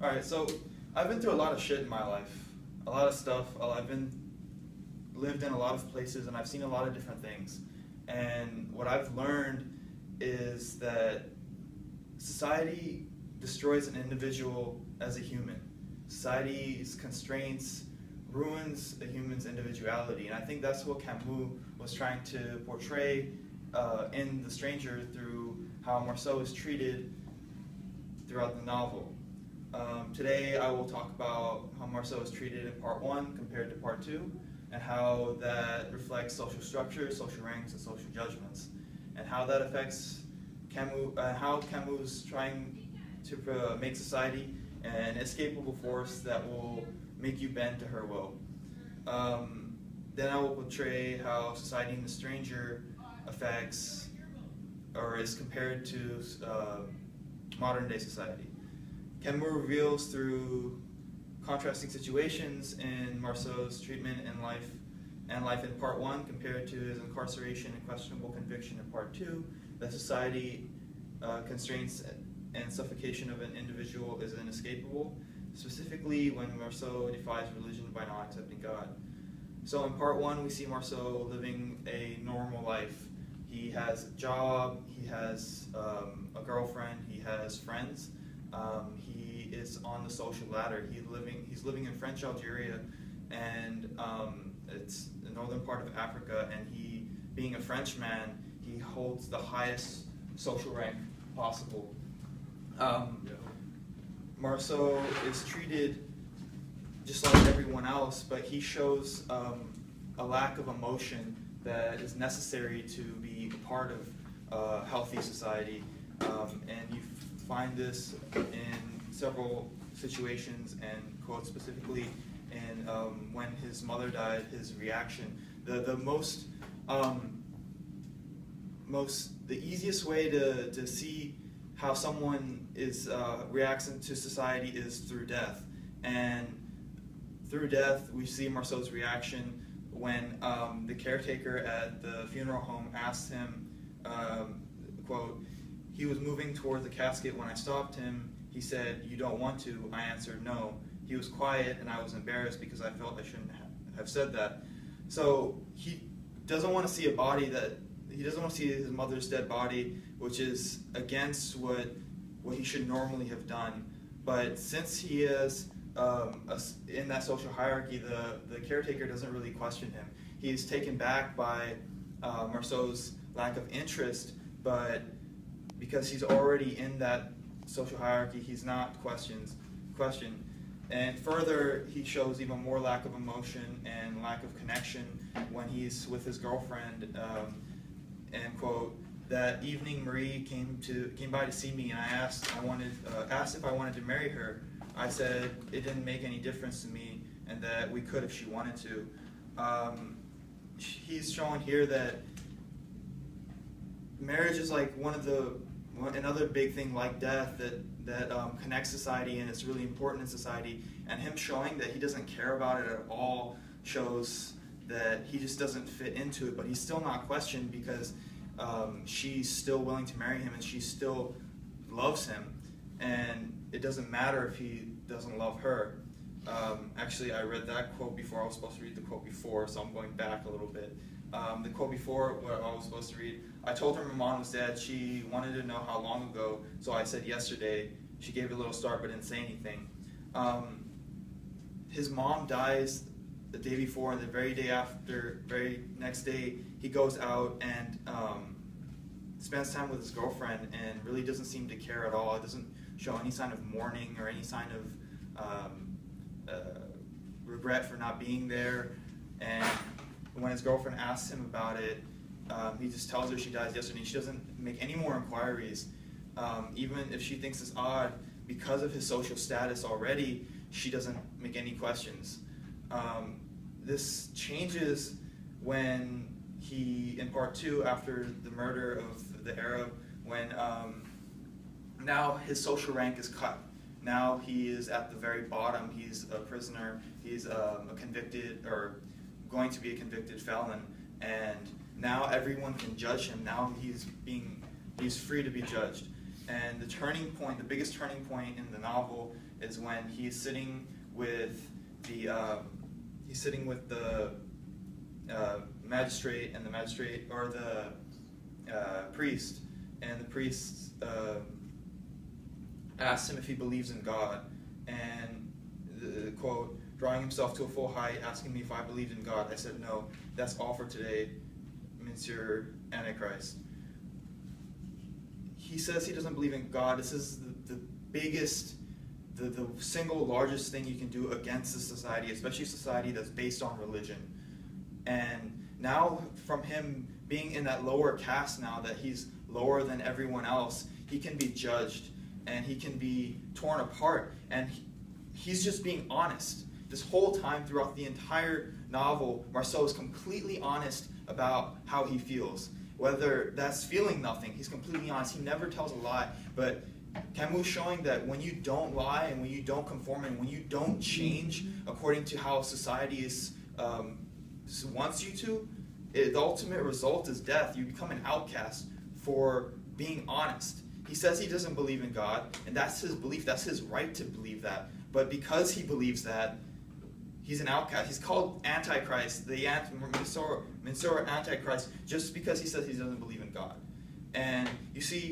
All right, so I've been through a lot of shit in my life, a lot of stuff. I've been lived in a lot of places, and I've seen a lot of different things. And what I've learned is that society destroys an individual as a human. Society's constraints ruins a human's individuality, and I think that's what Camus was trying to portray in The Stranger through how Marceau is treated throughout the novel. Today I will talk about how Marceau is treated in part 1 compared to part 2, and how that reflects social structures, social ranks, and social judgments, and how that affects Camus, how Camus is trying to make society an inescapable force that will make you bend to her will. Then I will portray how society in The Stranger affects or is compared to modern day society. Camus reveals through contrasting situations in Marceau's treatment and life in part 1 compared to his incarceration and questionable conviction in part 2, that society constraints and suffocation of an individual is inescapable, specifically when Marceau defies religion by not accepting God. So in part 1 we see Marceau living a normal life. He has a job, he has a girlfriend, he has friends. He is on the social ladder. He's living in French Algeria, and it's the northern part of Africa. And he, being a Frenchman, he holds the highest social rank possible. Marceau is treated just like everyone else, but he shows a lack of emotion that is necessary to be a part of a healthy society, and you find this in several situations, and quote specifically in when his mother died, his reaction. The easiest way to see how someone is reacts to society is through death, and through death we see Marceau's reaction when the caretaker at the funeral home asked him, quote, "He was moving toward the casket when I stopped him. He said, 'You don't want to?' I answered, 'No.' He was quiet, and I was embarrassed because I felt I shouldn't have said that." So he doesn't want to see a body he doesn't want to see his mother's dead body, which is against what he should normally have done. But since he is in that social hierarchy, the caretaker doesn't really question him. He's taken back by Marceau's lack of interest, but because he's already in that social hierarchy, he's not questioned. And further, he shows even more lack of emotion and lack of connection when he's with his girlfriend. And quote, "That evening Marie came by to see me, and I asked if I wanted to marry her. I said it didn't make any difference to me, and that we could if she wanted to." He's showing here that marriage is like another big thing like death that connects society, and it's really important in society. And him showing that he doesn't care about it at all shows that he just doesn't fit into it, but he's still not questioned because she's still willing to marry him, and she still loves him, and it doesn't matter if he doesn't love her. Actually, I read that quote before. I was supposed to read the quote before, so I'm going back a little bit. The quote before what I was supposed to read, "I told her my mom was dead. She wanted to know how long ago, so I said yesterday. She gave a little start but didn't say anything." His mom dies the day before, and the very next day, he goes out and spends time with his girlfriend and really doesn't seem to care at all. It doesn't show any sign of mourning or any sign of regret for not being there. And when his girlfriend asks him about it, he just tells her she died yesterday. She doesn't make any more inquiries. Even if she thinks it's odd, because of his social status already, she doesn't make any questions. This changes when in part 2, after the murder of the Arab, when now his social rank is cut. Now he is at the very bottom. He's a prisoner. He's a convicted, or going to be a convicted felon, and now everyone can judge him. Now he's free to be judged. And the turning point, the biggest turning point in the novel, is when he's sitting with the magistrate, and the magistrate, or the priest, and the priest asks him if he believes in God, and the quote, drawing himself to a full height, asking me if I believed in God. I said no. That's all for today, Monsieur Antichrist. He says he doesn't believe in God. This is the biggest, the single largest thing you can do against this society, especially a society that's based on religion. And now, from him being in that lower caste, now that he's lower than everyone else, he can be judged and he can be torn apart. And he's just being honest. This whole time throughout the entire novel, Marceau is completely honest about how he feels. Whether that's feeling nothing, he's completely honest. He never tells a lie. But Camus showing that when you don't lie and when you don't conform and when you don't change according to how society wants you to, the ultimate result is death. You become an outcast for being honest. He says he doesn't believe in God, and that's his belief. That's his right to believe that. But because he believes that, he's an outcast. He's called Antichrist, the Monsieur Antichrist, just because he says he doesn't believe in God. And you see,